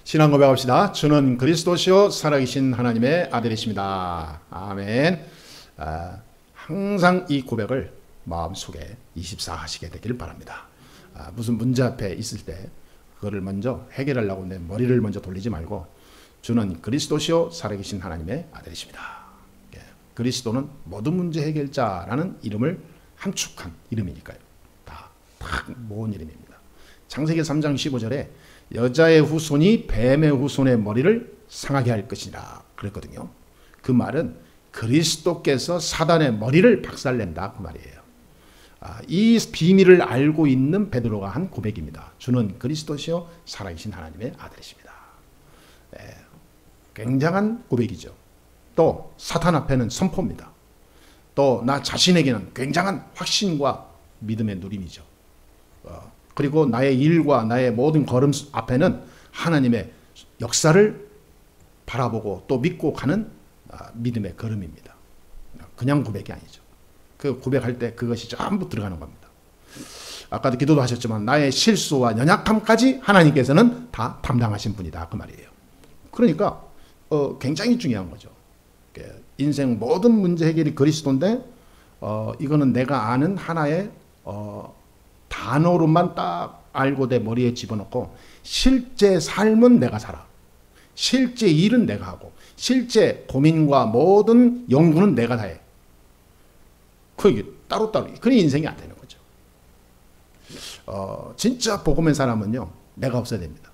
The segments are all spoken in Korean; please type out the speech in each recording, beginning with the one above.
신앙 고백합시다. 주는 그리스도시요 살아계신 하나님의 아들이십니다. 아멘. 항상 이 고백을 마음속에 24 하시게 되기를 바랍니다. 무슨 문제 앞에 있을 때 그거를 먼저 해결하려고 내 머리를 먼저 돌리지 말고 주는 그리스도시요 살아계신 하나님의 아들이십니다. 그리스도는 모든 문제 해결자라는 이름을 함축한 이름이니까요. 다 모은 이름입니다. 창세기 3장 15절에 여자의 후손이 뱀의 후손의 머리를 상하게 할 것이라 그랬거든요. 그 말은 그리스도께서 사단의 머리를 박살낸다 그 말이에요. 이 비밀을 알고 있는 베드로가 한 고백입니다. 주는 그리스도시요 살아계신 하나님의 아들이십니다. 굉장한 고백이죠. 또 사탄 앞에는 선포입니다. 또 나 자신에게는 굉장한 확신과 믿음의 누림이죠. 그리고 나의 일과 나의 모든 걸음 앞에는 하나님의 역사를 바라보고 또 믿고 가는 믿음의 걸음입니다. 그냥 고백이 아니죠. 그 고백할 때 그것이 전부 들어가는 겁니다. 아까도 기도도 하셨지만 나의 실수와 연약함까지 하나님께서는 다 담당하신 분이다 그 말이에요. 그러니까 굉장히 중요한 거죠. 인생 모든 문제 해결이 그리스도인데 이거는 내가 아는 하나의 단어로만 딱 알고 내 머리에 집어넣고 실제 삶은 내가 살아. 실제 일은 내가 하고 실제 고민과 모든 연구는 내가 다 해. 그게 따로따로. 그런 인생이 안 되는 거죠. 진짜 복음의 사람은요. 내가 없어야 됩니다.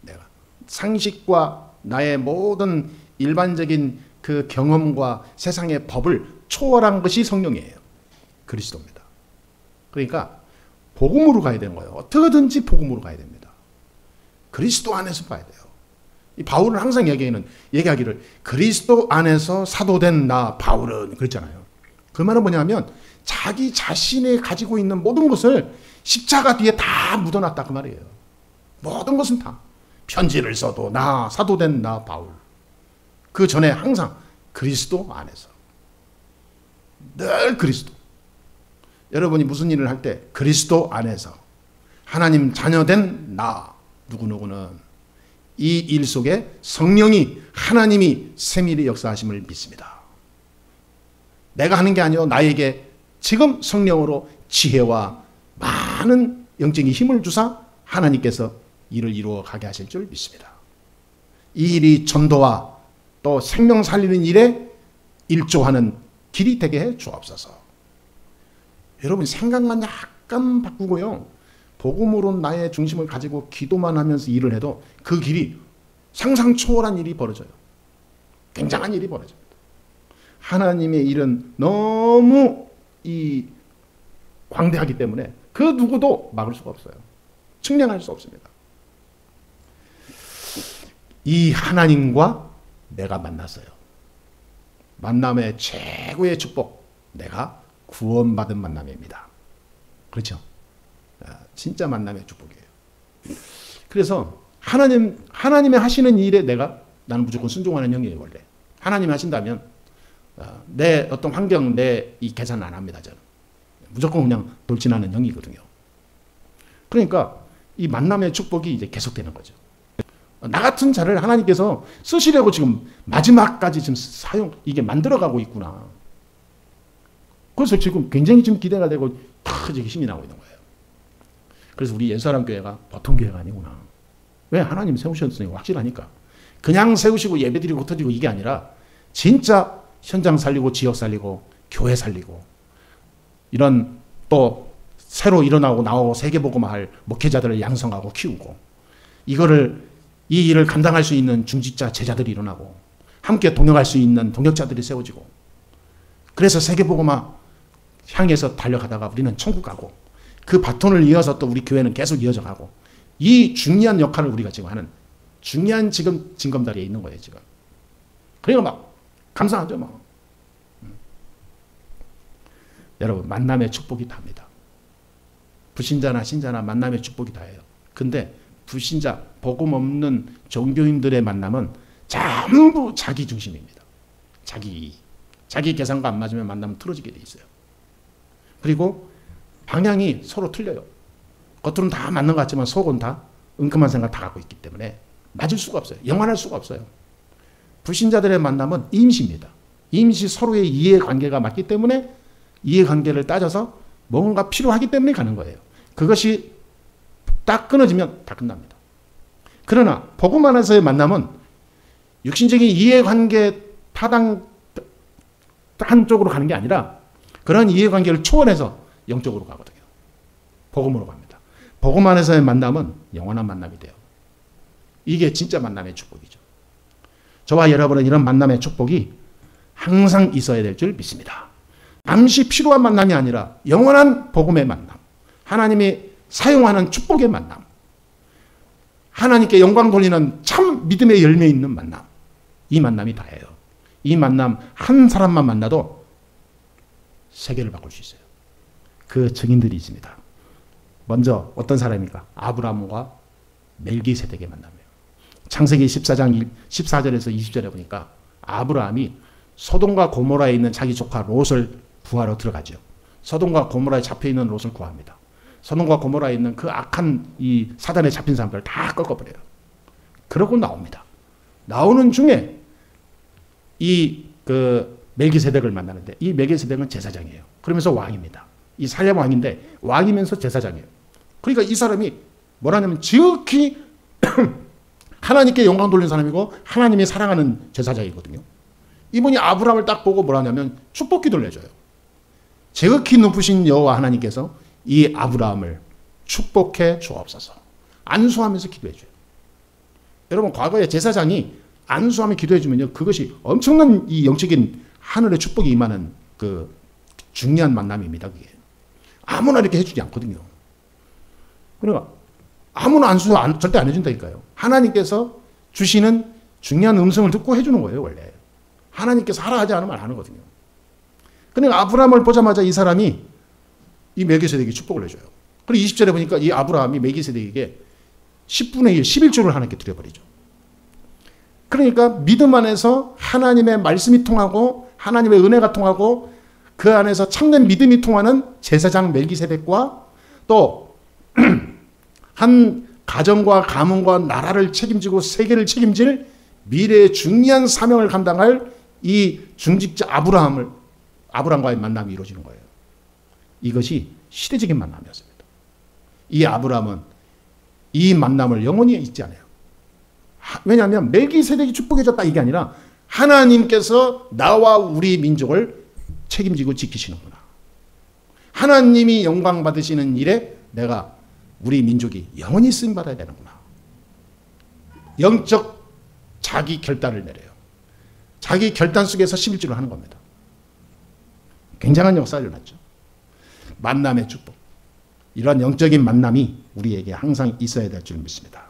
내가. 상식과 나의 모든 일반적인 그 경험과 세상의 법을 초월한 것이 성령이에요. 그리스도입니다. 그러니까 복음으로 가야 되는 거예요. 어떻게든지 복음으로 가야 됩니다. 그리스도 안에서 가야 돼요. 이 바울은 항상 얘기하기를 그리스도 안에서 사도된 나 바울은 그랬잖아요. 그 말은 뭐냐면 자기 자신이 가지고 있는 모든 것을 십자가 뒤에 다 묻어놨다 그 말이에요. 모든 것은 다. 편지를 써도 나 사도된 나 바울. 그 전에 항상 그리스도 안에서. 늘 그리스도. 여러분이 무슨 일을 할 때 그리스도 안에서 하나님 자녀된 나 누구누구는 이 일 속에 성령이 하나님이 세밀히 역사하심을 믿습니다. 내가 하는 게 아니요 나에게 지금 성령으로 지혜와 많은 영적인 힘을 주사 하나님께서 일을 이루어 가게 하실 줄 믿습니다. 이 일이 전도와 또 생명 살리는 일에 일조하는 길이 되게 해 주옵소서. 여러분 생각만 약간 바꾸고요. 복음으로 나의 중심을 가지고 기도만 하면서 일을 해도 그 길이 상상 초월한 일이 벌어져요. 굉장한 일이 벌어집니다. 하나님의 일은 너무 광대하기 때문에 그 누구도 막을 수가 없어요. 측량할 수 없습니다. 이 하나님과 내가 만났어요. 만남의 최고의 축복. 내가 구원받은 만남입니다. 그렇죠? 진짜 만남의 축복이에요. 그래서 하나님의 하시는 일에 나는 무조건 순종하는 형이에요, 원래. 하나님이 하신다면, 내 어떤 환경, 내 이 계산 안 합니다, 저는. 무조건 그냥 돌진하는 형이거든요. 그러니까 이 만남의 축복이 이제 계속되는 거죠. 나 같은 자를 하나님께서 쓰시려고 지금 마지막까지 지금 이게 만들어가고 있구나. 그래서 지금 굉장히 지금 기대가 되고 터지게 힘이 나고 있는 거예요. 그래서 우리 예수사랑교회가 보통 교회가 아니구나. 왜? 하나님 세우셨으니까 확실하니까. 그냥 세우시고 예배드리고 흩어지고 이게 아니라 진짜 현장 살리고 지역 살리고 교회 살리고 이런 또 새로 일어나고 나오고 세계복음화할 목회자들을 양성하고 키우고 이 일을 감당할 수 있는 중직자 제자들이 일어나고 함께 동역할 수 있는 동역자들이 세워지고 그래서 세계복음화 향해서 달려가다가 우리는 천국 가고 그 바톤을 이어서 또 우리 교회는 계속 이어져 가고 이 중요한 역할을 우리가 지금 하는 중요한 지금 징검다리에 있는 거예요 지금. 그러니까 막 감사하죠 막. 여러분 만남의 축복이 다입니다. 불신자나 신자나 만남의 축복이 다예요. 근데 불신자 복음 없는 종교인들의 만남은 전부 자기 중심입니다. 자기 계산과 안 맞으면 만나면 틀어지게 돼 있어요. 그리고 방향이 서로 틀려요. 겉으로는 다 맞는 것 같지만 속은 다 은큼한 생각 다 갖고 있기 때문에 맞을 수가 없어요. 영원할 수가 없어요. 불신자들의 만남은 임시입니다. 임시 서로의 이해관계가 맞기 때문에 이해관계를 따져서 뭔가 필요하기 때문에 가는 거예요. 그것이 딱 끊어지면 다 끝납니다. 그러나 복음 안에서의 만남은 육신적인 이해관계 타당 한쪽으로 가는 게 아니라 그런 이해관계를 초월해서 영적으로 가거든요. 복음으로 갑니다. 복음 안에서의 만남은 영원한 만남이 돼요. 이게 진짜 만남의 축복이죠. 저와 여러분은 이런 만남의 축복이 항상 있어야 될 줄 믿습니다. 잠시 필요한 만남이 아니라 영원한 복음의 만남, 하나님이 사용하는 축복의 만남, 하나님께 영광 돌리는 참 믿음의 열매 있는 만남, 이 만남이 다예요. 이 만남 한 사람만 만나도 세계를 바꿀 수 있어요. 그 증인들이 있습니다. 먼저 어떤 사람입니까? 아브라함과 멜기세덱의 만남이에요. 창세기 14장 14절에서 20절에 보니까 아브라함이 소돔과 고모라에 있는 자기 조카 롯을 구하러 들어가죠. 소돔과 고모라에 잡혀있는 롯을 구합니다. 소돔과 고모라에 있는 그 악한 이 사단에 잡힌 사람들을 다 꺾어버려요. 그러고 나옵니다. 나오는 중에 이 멜기세덱을 만나는데 이 멜기세덱은 제사장이에요. 그러면서 왕입니다. 이 살렘 왕인데 왕이면서 제사장이에요. 그러니까 이 사람이 뭐라냐면 지극히 하나님께 영광 돌리는 사람이고 하나님이 사랑하는 제사장이거든요. 이분이 아브라함을 딱 보고 뭐라냐면 축복 기도를 해줘요. 지극히 높으신 여호와 하나님께서 이 아브라함을 축복해 주옵소서. 안수하면서 기도해줘요. 여러분 과거에 제사장이 안수하며 기도해주면요 그것이 엄청난 이 영적인 하늘의 축복이 임하는 그 중요한 만남입니다. 그게 아무나 이렇게 해주지 않거든요. 그러니까 아무나 안수 절대 안 해준다니까요. 하나님께서 주시는 중요한 음성을 듣고 해주는 거예요. 원래 하나님께서 하라 하지 않으면 안 하는 거거든요. 그러니까 아브라함을 보자마자 이 사람이 이 멜기세덱에게 축복을 해줘요. 그리고 20절에 보니까 이 아브라함이 멜기세덱에게 10분의 1, 11조를 하나님께 드려버리죠. 그러니까 믿음 안에서 하나님의 말씀이 통하고 하나님의 은혜가 통하고 그 안에서 참된 믿음이 통하는 제사장 멜기세덱과 또 한 가정과 가문과 나라를 책임지고 세계를 책임질 미래의 중요한 사명을 감당할 이 중직자 아브라함과의 만남이 이루어지는 거예요. 이것이 시대적인 만남이었습니다. 이 아브라함은 이 만남을 영원히 잊지 않아요. 왜냐하면 멜기세덱이 축복해줬다 이게 아니라 하나님께서 나와 우리 민족을 책임지고 지키시는구나. 하나님이 영광 받으시는 일에 내가 우리 민족이 영원히 쓰임받아야 되는구나. 영적 자기 결단을 내려요. 자기 결단 속에서 11조를 하는 겁니다. 굉장한 역사가 일어났죠. 만남의 축복. 이러한 영적인 만남이 우리에게 항상 있어야 될 줄 믿습니다.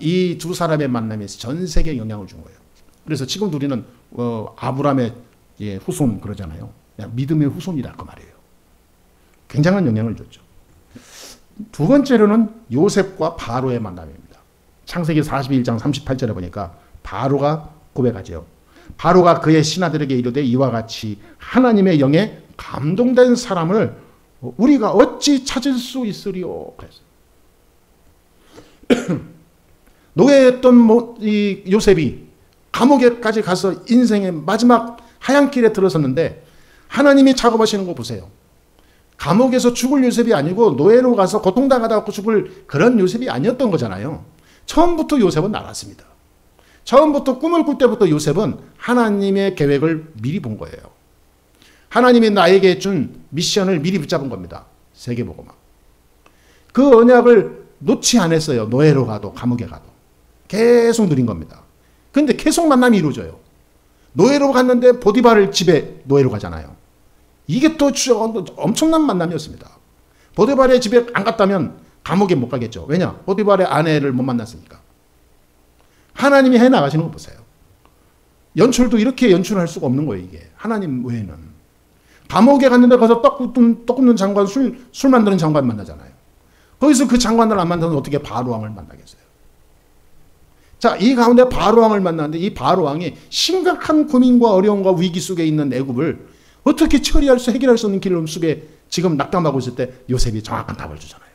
이 두 사람의 만남이 전 세계에 영향을 준 거예요. 그래서 지금 우리는 아브라함의 후손 그러잖아요. 믿음의 후손이라 그 말이에요. 굉장한 영향을 줬죠. 두 번째로는 요셉과 바로의 만남입니다. 창세기 41장 38절에 보니까 바로가 고백하죠. 바로가 그의 신하들에게 이르되 이와 같이 하나님의 영에 감동된 사람을 우리가 어찌 찾을 수 있으리요. 그랬어요. 노예했던 이 요셉이 감옥에까지 가서 인생의 마지막 하얀 길에 들어섰는데 하나님이 작업하시는 거 보세요. 감옥에서 죽을 요셉이 아니고 노예로 가서 고통당하다 죽을 그런 요셉이 아니었던 거잖아요. 처음부터 요셉은 나갔습니다. 처음부터 꿈을 꿀 때부터 요셉은 하나님의 계획을 미리 본 거예요. 하나님이 나에게 준 미션을 미리 붙잡은 겁니다. 세계복음화. 그 언약을 놓지 않았어요. 노예로 가도 감옥에 가도. 계속 누린 겁니다. 그런데 계속 만남이 이루어져요. 노예로 갔는데 보디바를 집에 노예로 가잖아요. 이게 또 엄청난 만남이었습니다. 보디발의 집에 안 갔다면 감옥에 못 가겠죠. 왜냐? 보디발의 아내를 못 만났으니까. 하나님이 해나가시는 거 보세요. 연출도 이렇게 연출할 수가 없는 거예요. 이게 하나님 외에는. 감옥에 갔는데 가서 떡 굽는 장관, 술 만드는 장관 만나잖아요. 거기서 그 장관을 안 만나면 어떻게 바로왕을 만나겠어요. 자, 이 가운데 바로왕을 만났는데 이 바로왕이 심각한 고민과 어려움과 위기 속에 있는 애굽을 어떻게 해결할 수 없는 길 속에 지금 낙담하고 있을 때 요셉이 정확한 답을 주잖아요.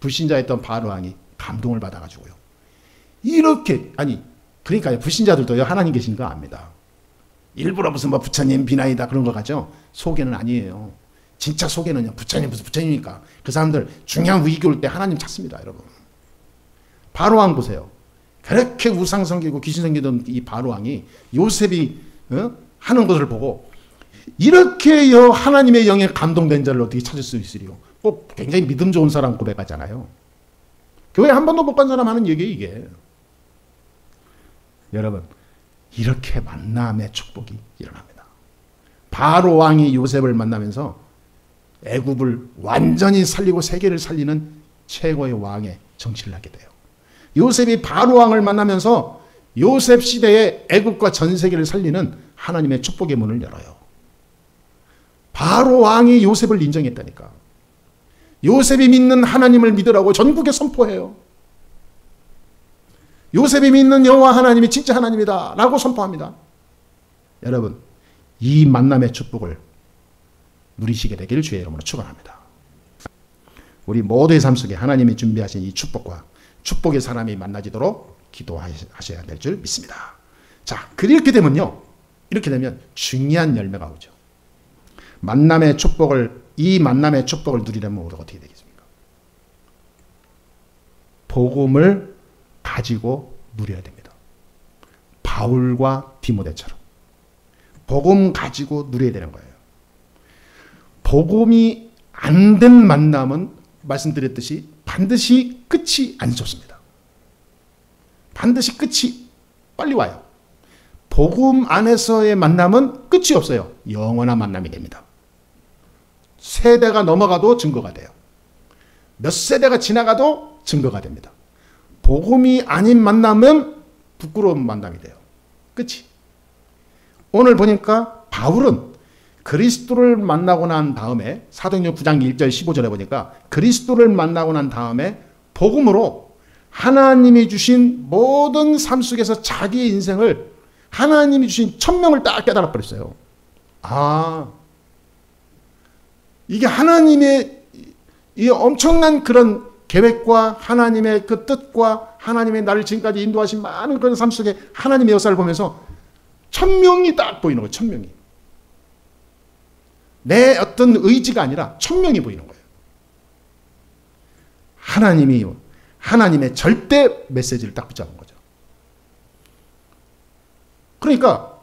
불신자였던 바로 왕이 감동을 받아가지고요. 이렇게, 아니, 그러니까요. 불신자들도요, 하나님 계신 거 압니다. 일부러 무슨 뭐 부처님 비나이다 그런 거 가죠. 속에는 아니에요. 진짜 속에는요, 부처님 무슨 부처님입니까? 그 사람들 중요한 위기 올 때 하나님 찾습니다, 여러분. 바로왕 보세요. 그렇게 우상 섬기고 귀신 섬기던 이 바로왕이 요셉이 하는 것을 보고 이렇게 하나님의 영에 감동된 자를 어떻게 찾을 수 있으리요? 꼭 굉장히 믿음 좋은 사람 고백하잖아요. 교회 한 번도 못 간 사람 하는 얘기예요, 이게. 여러분, 이렇게 만남의 축복이 일어납니다. 바로왕이 요셉을 만나면서 애굽을 완전히 살리고 세계를 살리는 최고의 왕의 정치를 하게 돼요. 요셉이 바로왕을 만나면서 요셉 시대의 애굽과 전 세계를 살리는 하나님의 축복의 문을 열어요. 바로왕이 요셉을 인정했다니까. 요셉이 믿는 하나님을 믿으라고 전국에 선포해요. 요셉이 믿는 여호와 하나님이 진짜 하나님이다 라고 선포합니다. 여러분, 이 만남의 축복을 누리시게 되기를 주의 이름으로 축원합니다. 우리 모두의 삶 속에 하나님이 준비하신 이 축복과 축복의 사람이 만나지도록 기도하셔야 될 줄 믿습니다. 자, 이렇게 되면요, 이렇게 되면 중요한 열매가 오죠. 이 만남의 축복을 누리려면 우리가 어떻게 되겠습니까? 복음을 가지고 누려야 됩니다. 바울과 디모데처럼 복음 가지고 누려야 되는 거예요. 복음이 안 된 만남은 말씀드렸듯이 반드시 끝이 안 좋습니다. 반드시 끝이 빨리 와요. 복음 안에서의 만남은 끝이 없어요. 영원한 만남이 됩니다. 세대가 넘어가도 증거가 돼요. 몇 세대가 지나가도 증거가 됩니다. 복음이 아닌 만남은 부끄러운 만남이 돼요. 끝이. 오늘 보니까 바울은 그리스도를 만나고 난 다음에 사도행전 9장 1절 15절에 보니까 그리스도를 만나고 난 다음에 복음으로 하나님이 주신 모든 삶 속에서 자기의 인생을 하나님이 주신 천명을 딱 깨달아 버렸어요. 아, 이게 하나님의 이 엄청난 그런 계획과 하나님의 그 뜻과 하나님의 나를 지금까지 인도하신 많은 그런 삶 속에 하나님의 역사를 보면서 천명이 딱 보이는 거예요. 천명이. 내 어떤 의지가 아니라 천명이 보이는 거예요. 하나님의 절대 메시지를 딱 붙잡은 거죠. 그러니까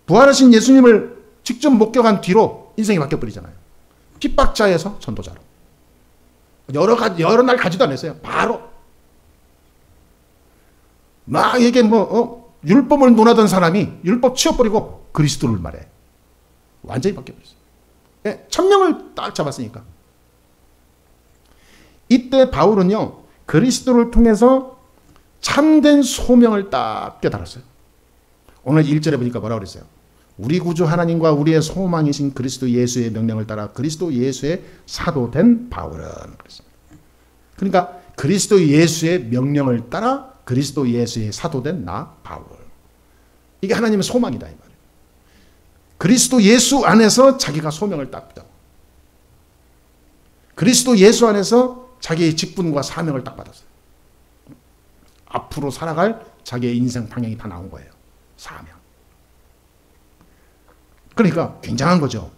부활하신 예수님을 직접 목격한 뒤로 인생이 바뀌어버리잖아요. 핍박자에서 전도자로. 여러 날 가지도 않았어요. 바로. 막 이게 율법을 논하던 사람이 율법 치워버리고 그리스도를 말해. 완전히 바뀌어버렸어요. 네, 천명을 딱 잡았으니까. 이때 바울은요, 그리스도를 통해서 참된 소명을 딱 깨달았어요. 오늘 1절에 보니까 뭐라고 그랬어요? 우리 구주 하나님과 우리의 소망이신 그리스도 예수의 명령을 따라 그리스도 예수의 사도된 바울은 그랬습니다. 그러니까 그리스도 예수의 명령을 따라 그리스도 예수의 사도된 나 바울. 이게 하나님의 소망이다 이 말이에요. 그리스도 예수 안에서 자기가 소명을 딱 받아. 그리스도 예수 안에서 자기의 직분과 사명을 딱 받았어요. 앞으로 살아갈 자기의 인생 방향이 다 나온 거예요. 사명. 그러니까 굉장한 거죠.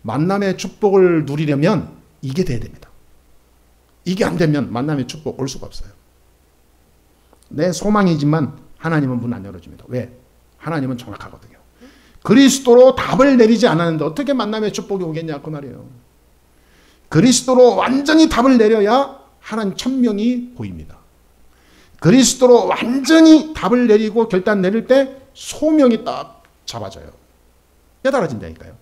만남의 축복을 누리려면 이게 돼야 됩니다. 이게 안 되면 만남의 축복 올 수가 없어요. 내 소망이지만 하나님은 문 안 열어줍니다. 왜? 하나님은 정확하거든요. 그리스도로 답을 내리지 않았는데 어떻게 만남의 축복이 오겠냐 그 말이에요. 그리스도로 완전히 답을 내려야 하나님 천명이 보입니다. 그리스도로 완전히 답을 내리고 결단 내릴 때 소명이 딱 잡아져요. 깨달아진다니까요.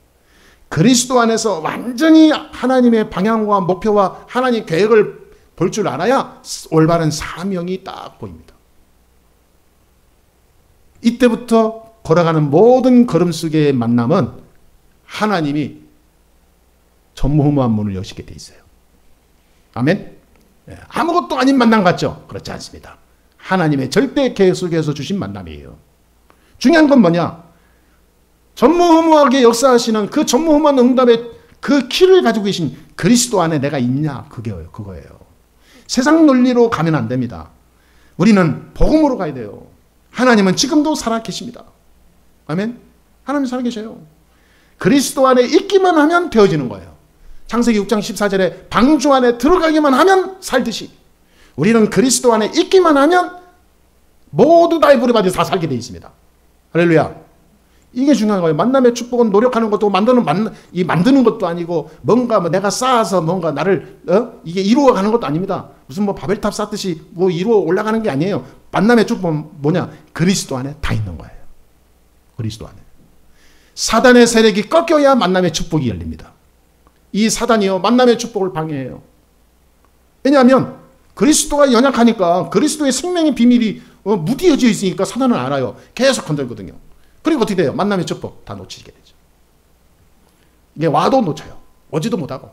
그리스도 안에서 완전히 하나님의 방향과 목표와 하나님의 계획을 볼 줄 알아야 올바른 사명이 딱 보입니다. 이때부터 걸어가는 모든 걸음 속의 만남은 하나님이 전무후무한 문을 여시게 돼 있어요. 아멘? 아무것도 아닌 만남 같죠? 그렇지 않습니다. 하나님의 절대 계획 속에서 주신 만남이에요. 중요한 건 뭐냐? 전무후무하게 역사하시는 그 전무후무한 응답의 그 키를 가지고 계신 그리스도 안에 내가 있냐, 그거예요. 세상 논리로 가면 안 됩니다. 우리는 복음으로 가야 돼요. 하나님은 지금도 살아계십니다. 아멘. 하나님 살아계셔요. 그리스도 안에 있기만 하면 되어지는 거예요. 창세기 6장 14절에 방주 안에 들어가기만 하면 살듯이 우리는 그리스도 안에 있기만 하면 모두 다의 부름받아 다 살게 되어 있습니다. 할렐루야. 이게 중요한 거예요. 만남의 축복은 노력하는 것도 만드는 것도 아니고 뭔가 내가 쌓아서 뭔가 나를 이게 이루어가는 것도 아닙니다. 무슨 바벨탑 쌓듯이 이루어 올라가는 게 아니에요. 만남의 축복은 뭐냐? 그리스도 안에 다 있는 거예요. 그리스도 안에. 사단의 세력이 꺾여야 만남의 축복이 열립니다. 이 사단이요 만남의 축복을 방해해요. 왜냐하면 그리스도가 연약하니까 그리스도의 생명의 비밀이 무디어져 있으니까 사단은 알아요. 계속 건들거든요. 그리고 어떻게 돼요? 만남의 축복 다 놓치게 되죠. 이게 와도 놓쳐요. 오지도 못하고.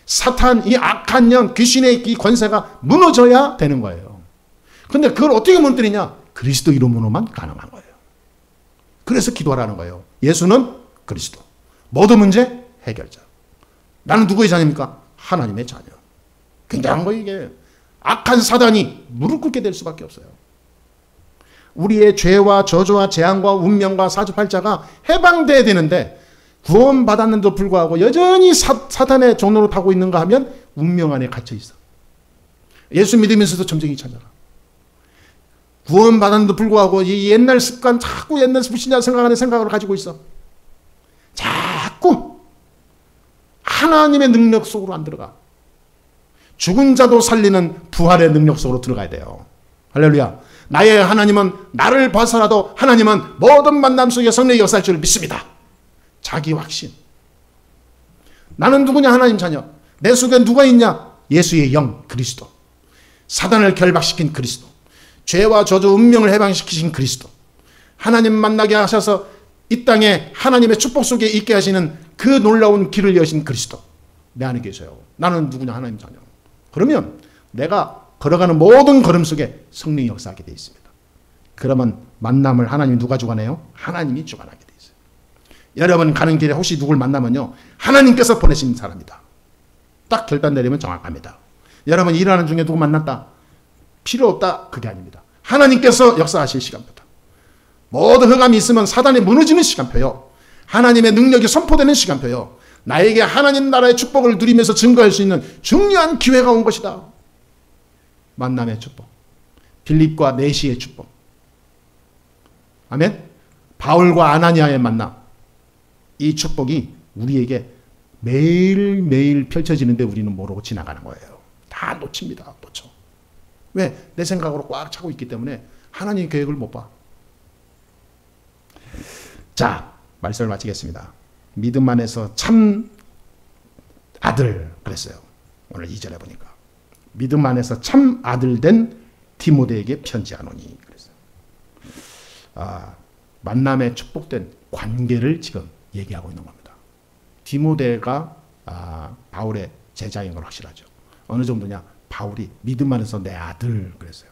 사탄, 이 악한 년, 귀신의 이 권세가 무너져야 되는 거예요. 근데 그걸 어떻게 무너뜨리냐? 그리스도 이름으로만 가능한 거예요. 그래서 기도하라는 거예요. 예수는 그리스도. 모든 문제 해결자. 나는 누구의 자녀입니까? 하나님의 자녀. 굉장한 거예요, 이게. 악한 사단이 무릎 꿇게 될 수밖에 없어요. 우리의 죄와 저주와 재앙과 운명과 사주팔자가 해방돼야 되는데 구원받았는데도 불구하고 여전히 사탄의 종로로 타고 있는가 하면 운명 안에 갇혀 있어. 예수 믿으면서도 점쟁이 찾아라. 구원받았는데도 불구하고 이 옛날 습관, 자꾸 옛날 불신자 생각하는 생각을 가지고 있어. 자꾸 하나님의 능력 속으로 안 들어가. 죽은 자도 살리는 부활의 능력 속으로 들어가야 돼요. 할렐루야. 나의 하나님은 나를 봐서라도 하나님은 모든 만남 속에 성령의 역사할 줄 믿습니다. 자기 확신. 나는 누구냐? 하나님 자녀. 내 속에 누가 있냐? 예수의 영 그리스도. 사단을 결박시킨 그리스도. 죄와 저주 운명을 해방시키신 그리스도. 하나님 만나게 하셔서 이 땅에 하나님의 축복 속에 있게 하시는 그 놀라운 길을 여신 그리스도. 내 안에 계셔요. 나는 누구냐? 하나님 자녀. 그러면 내가 걸어가는 모든 걸음 속에 성령이 역사하게 되어 있습니다. 그러면 만남을 하나님이 누가 주관해요? 하나님이 주관하게 되어 있어요. 여러분 가는 길에 혹시 누굴 만나면요. 하나님께서 보내신 사람이다. 딱 결단 내리면 정확합니다. 여러분 일하는 중에 누구 만났다? 필요 없다. 그게 아닙니다. 하나님께서 역사하실 시간표다. 모든 흑암이 있으면 사단이 무너지는 시간표요. 하나님의 능력이 선포되는 시간표요. 나에게 하나님 나라의 축복을 누리면서 증거할 수 있는 중요한 기회가 온 것이다. 만남의 축복. 빌립과 네시의 축복. 아멘. 바울과 아나니아의 만남. 이 축복이 우리에게 매일매일 펼쳐지는데 우리는 모르고 지나가는 거예요. 다 놓칩니다. 놓쳐. 왜? 내 생각으로 꽉 차고 있기 때문에 하나님의 계획을 못 봐. 자, 말씀을 마치겠습니다. 믿음 안에서 참 아들 그랬어요. 오늘 2절에 보니까. 믿음 안에서 참 아들 된 디모데에게 편지하노니 그랬어요. 만남의 축복된 관계를 지금 얘기하고 있는 겁니다. 디모데가 바울의 제자인 건 확실하죠. 어느 정도냐? 바울이 믿음 안에서 내 아들 그랬어요.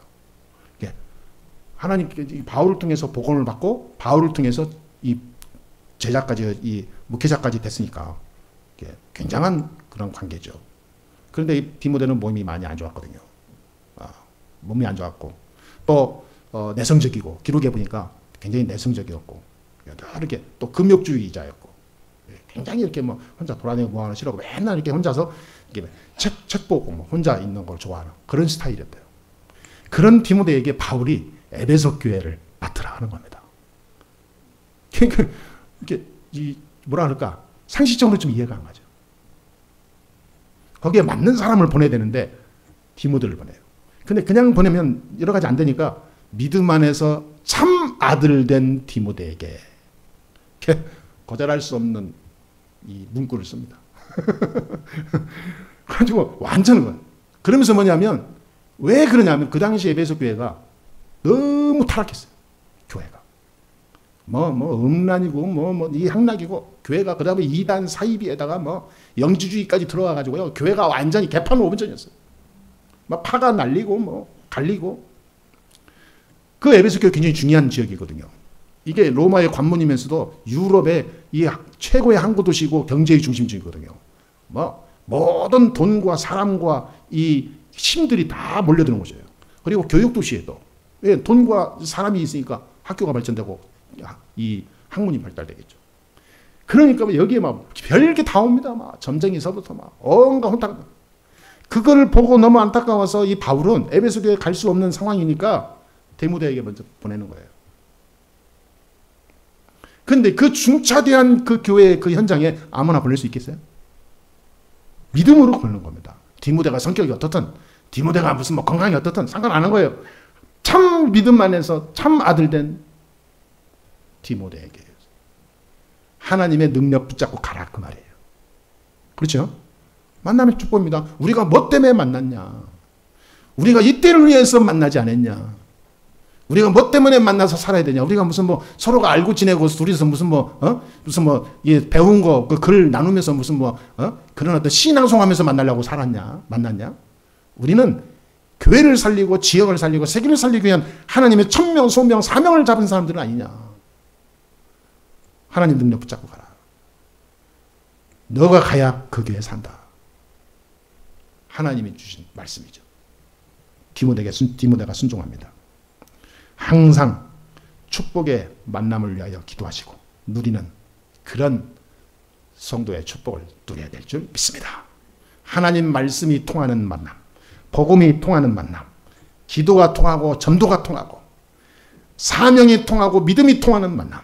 하나님께 바울을 통해서 복음을 받고 바울을 통해서 이 제자까지 이 목회자까지 됐으니까 굉장한 그런 관계죠. 그런데 이 디모데는 몸이 많이 안 좋았거든요. 몸이 안 좋았고 또 내성적이고 기록에 보니까 굉장히 내성적이었고 이렇게 또 금욕주의자였고 굉장히 이렇게 뭐 혼자 돌아다니고 뭐 하는 싫어하고 맨날 이렇게 혼자서 이렇게 책 보고 뭐 혼자 있는 걸 좋아하는 그런 스타일이었대요. 그런 디모데에게 바울이 에베소 교회를 맡으라 하는 겁니다. 그러니까 이렇게 뭐라 그럴까 상식적으로 좀 이해가 안 가죠. 거기에 맞는 사람을 보내야 되는데 디모데를 보내요. 근데 그냥 보내면 여러 가지 안 되니까 믿음 안에서 참 아들 된 디모데에게 거절할 수 없는 이 문구를 씁니다. 그래가지고 완전 그러면서 뭐냐면 왜 그러냐면 그 당시 에베소 교회가 너무 타락했어요. 교회가 음란이고 이 향락이고 교회가 그다음에 이단 사이비에다가 영지주의까지 들어와가지고요 교회가 완전히 개판 5분전이었어요. 막 파가 날리고 갈리고 그 에베소 교회 굉장히 중요한 지역이거든요. 이게 로마의 관문이면서도 유럽의 이 최고의 항구 도시고 경제의 중심지이거든요. 모든 돈과 사람과 이 힘들이 다 몰려드는 곳이에요. 그리고 교육도시에도 돈과 사람이 있으니까 학교가 발전되고 이 학문이 발달되겠죠. 그러니까 여기에 막 별게 다 옵니다. 막 점쟁이서부터 막 온갖 혼탁. 그걸 보고 너무 안타까워서 이 바울은 에베소 교회에 갈 수 없는 상황이니까 디모데에게 먼저 보내는 거예요. 근데 그 중차대한 그 교회 그 현장에 아무나 보낼 수 있겠어요? 믿음으로 보내는 겁니다. 디모데가 성격이 어떻든, 디모데가 무슨 뭐 건강이 어떻든 상관 안 하는 거예요. 참 믿음 안에서 참 아들 된 디모데에게 하나님의 능력 붙잡고 가라 그 말이에요. 그렇죠? 만남의 축복입니다. 우리가 뭐 때문에 만났냐? 우리가 이때를 위해서 만나지 않았냐? 우리가 뭐 때문에 만나서 살아야 되냐? 우리가 무슨 뭐 서로가 알고 지내고 둘이서 무슨 배운 거 그 글 나누면서 무슨 그런 어떤 신앙송하면서 만났냐? 우리는 교회를 살리고 지역을 살리고 세계를 살리기 위한 하나님의 천명 소명 사명을 잡은 사람들은 아니냐? 하나님 능력 붙잡고 가라. 너가 가야 그 교회 산다. 하나님이 주신 말씀이죠. 디모데가 순종합니다. 항상 축복의 만남을 위하여 기도하시고 누리는 그런 성도의 축복을 누려야 될 줄 믿습니다. 하나님 말씀이 통하는 만남, 복음이 통하는 만남, 기도가 통하고 전도가 통하고 사명이 통하고 믿음이 통하는 만남,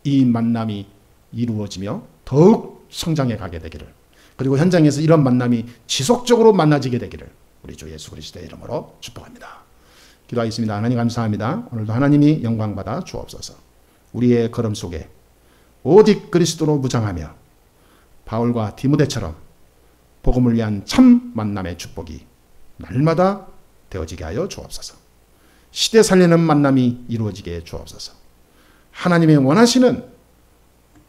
이 만남이 이루어지며 더욱 성장해 가게 되기를, 그리고 현장에서 이런 만남이 지속적으로 만나지게 되기를 우리 주 예수 그리스도의 이름으로 축복합니다. 기도하겠습니다. 하나님 감사합니다. 오늘도 하나님이 영광받아 주옵소서. 우리의 걸음 속에 오직 그리스도로 무장하며 바울과 디모데처럼 복음을 위한 참 만남의 축복이 날마다 되어지게 하여 주옵소서. 시대 살리는 만남이 이루어지게 주옵소서. 하나님의 원하시는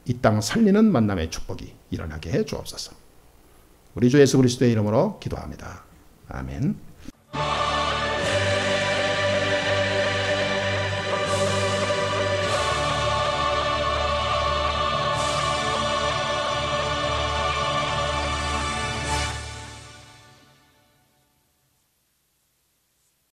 이 땅 살리는 만남의 축복이 일어나게 해 주옵소서. 우리 주 예수 그리스도의 이름으로 기도합니다. 아멘.